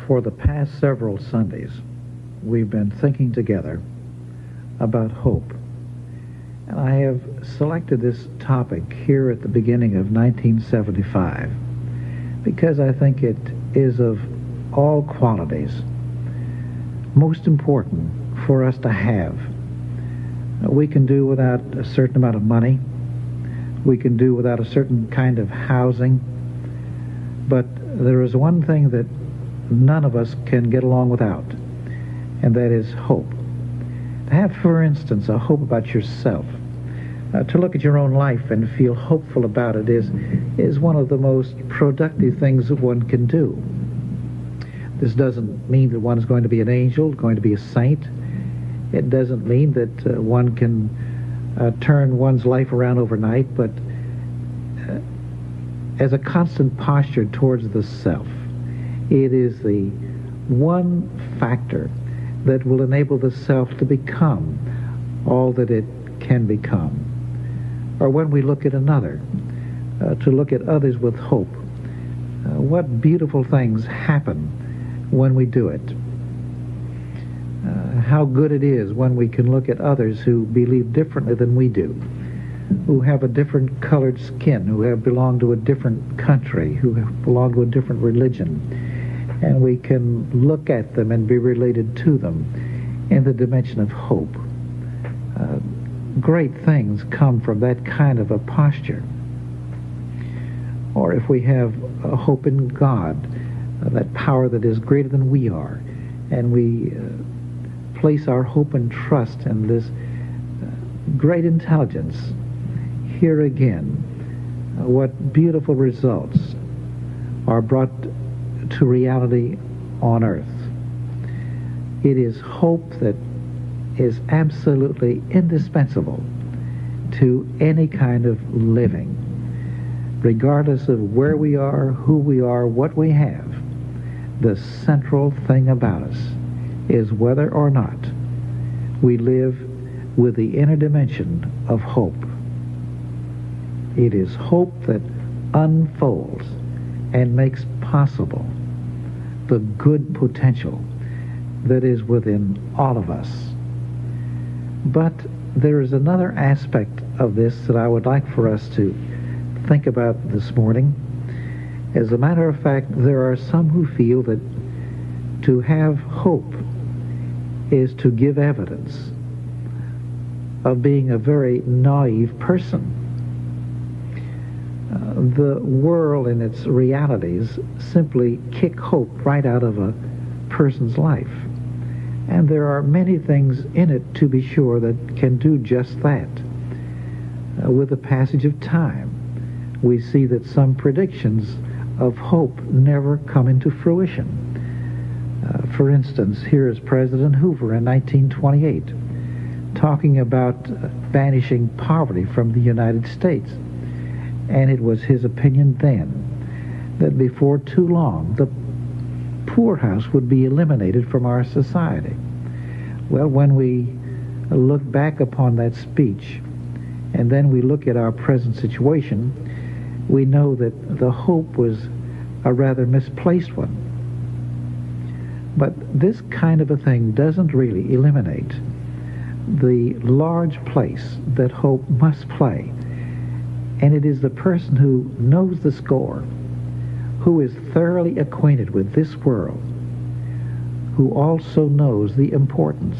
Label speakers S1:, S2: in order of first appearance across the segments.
S1: For the past several Sundays, we've been thinking together about hope. And I have selected this topic here at the beginning of 1975 because I think it is of all qualities most important for us to have. We can do without a certain amount of money. We can do without a certain kind of housing. But there is one thing that none of us can get along without, and that is hope. To have, for instance, a hope about yourself, to look at your own life and feel hopeful about it is one of the most productive things that one can do. This doesn't mean that one is going to be an angel, going to be a saint. It doesn't mean that one can turn one's life around overnight, but as a constant posture towards the self, it is the one factor that will enable the self to become all that it can become. Or when we look at another, to look at others with hope, what beautiful things happen when we do it. How good it is when we can look at others who believe differently than we do, who have a different colored skin, who have belonged to a different country, who have belonged to a different religion, and we can look at them and be related to them in the dimension of hope. Great things come from that kind of a posture. Or if we have a hope in God, that power that is greater than we are, and we place our hope and trust in this great intelligence, here again, what beautiful results are brought to reality on earth. It is hope that is absolutely indispensable to any kind of living, regardless of where we are, who we are, what we have. The central thing about us is whether or not we live with the inner dimension of hope. It is hope that unfolds and makes possible the good potential that is within all of us. But there is another aspect of this that I would like for us to think about this morning. As a matter of fact, there are some who feel that to have hope is to give evidence of being a very naive person. The world and its realities simply kick hope right out of a person's life. And there are many things in it, to be sure, that can do just that. With the passage of time, we see that some predictions of hope never come into fruition. For instance, here is President Hoover in 1928 talking about banishing poverty from the United States. And it was his opinion then that before too long the poorhouse would be eliminated from our society. Well, when we look back upon that speech and then we look at our present situation, we know that the hope was a rather misplaced one. But this kind of a thing doesn't really eliminate the large place that hope must play. And it is the person who knows the score, who is thoroughly acquainted with this world, who also knows the importance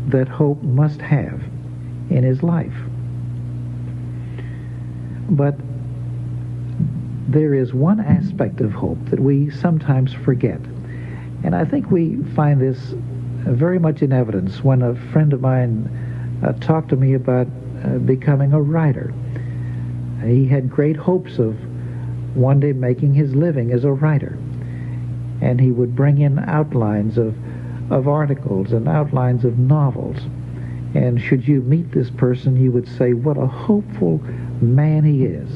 S1: that hope must have in his life. But there is one aspect of hope that we sometimes forget. And I think we find this very much in evidence when a friend of mine talked to me about becoming a writer. He had great hopes of one day making his living as a writer. And he would bring in outlines of articles and outlines of novels. And should you meet this person, you would say, what a hopeful man he is,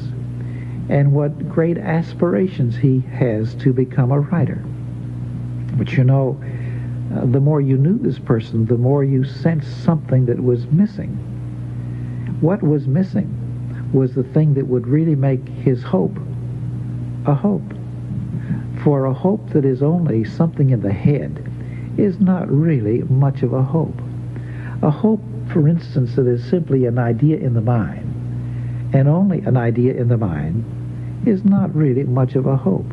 S1: and what great aspirations he has to become a writer. But you know, the more you knew this person, the more you sensed something that was missing. What was missing was the thing that would really make his hope a hope. For a hope that is only something in the head is not really much of a hope. A hope, for instance, that is simply an idea in the mind, and only an idea in the mind, is not really much of a hope.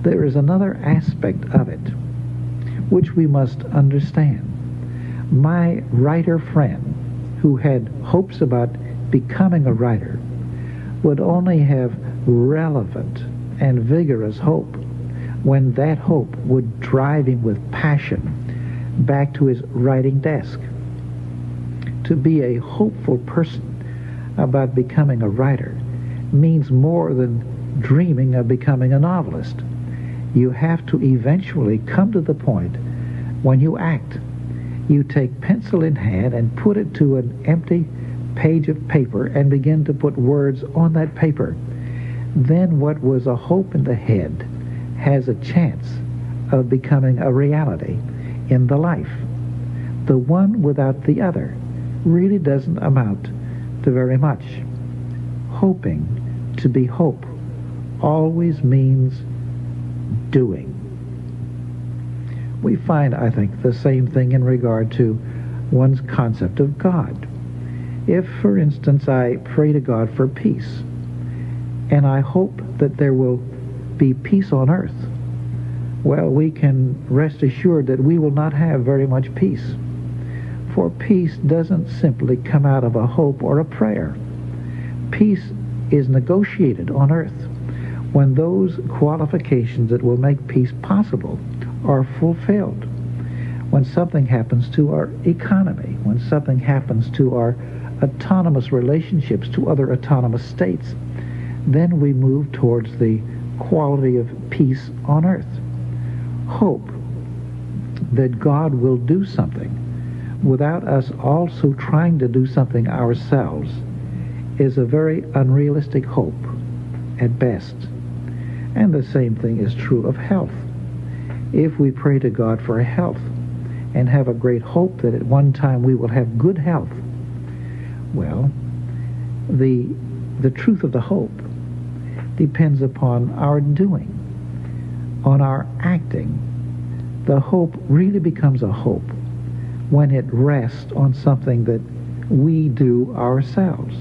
S1: There is another aspect of it which we must understand. My writer friend, who had hopes about becoming a writer, would only have relevant and vigorous hope when that hope would drive him with passion back to his writing desk. To be a hopeful person about becoming a writer means more than dreaming of becoming a novelist. You have to eventually come to the point when you act. You take pencil in hand and put it to an empty page of paper and begin to put words on that paper. Then what was a hope in the head has a chance of becoming a reality in the life. The one without the other really doesn't amount to very much. Hoping to be hope always means doing. We find, I think, the same thing in regard to one's concept of God. If, for instance, I pray to God for peace, and I hope that there will be peace on earth, well, we can rest assured that we will not have very much peace. For peace doesn't simply come out of a hope or a prayer. Peace is negotiated on earth when those qualifications that will make peace possible are fulfilled. When something happens to our economy, when something happens to our autonomous relationships to other autonomous states, then we move towards the quality of peace on earth. Hope that God will do something without us also trying to do something ourselves is a very unrealistic hope at best. And the same thing is true of health. If we pray to God for health and have a great hope that at one time we will have good health, well, the truth of the hope depends upon our doing, on our acting. The hope really becomes a hope when it rests on something that we do ourselves.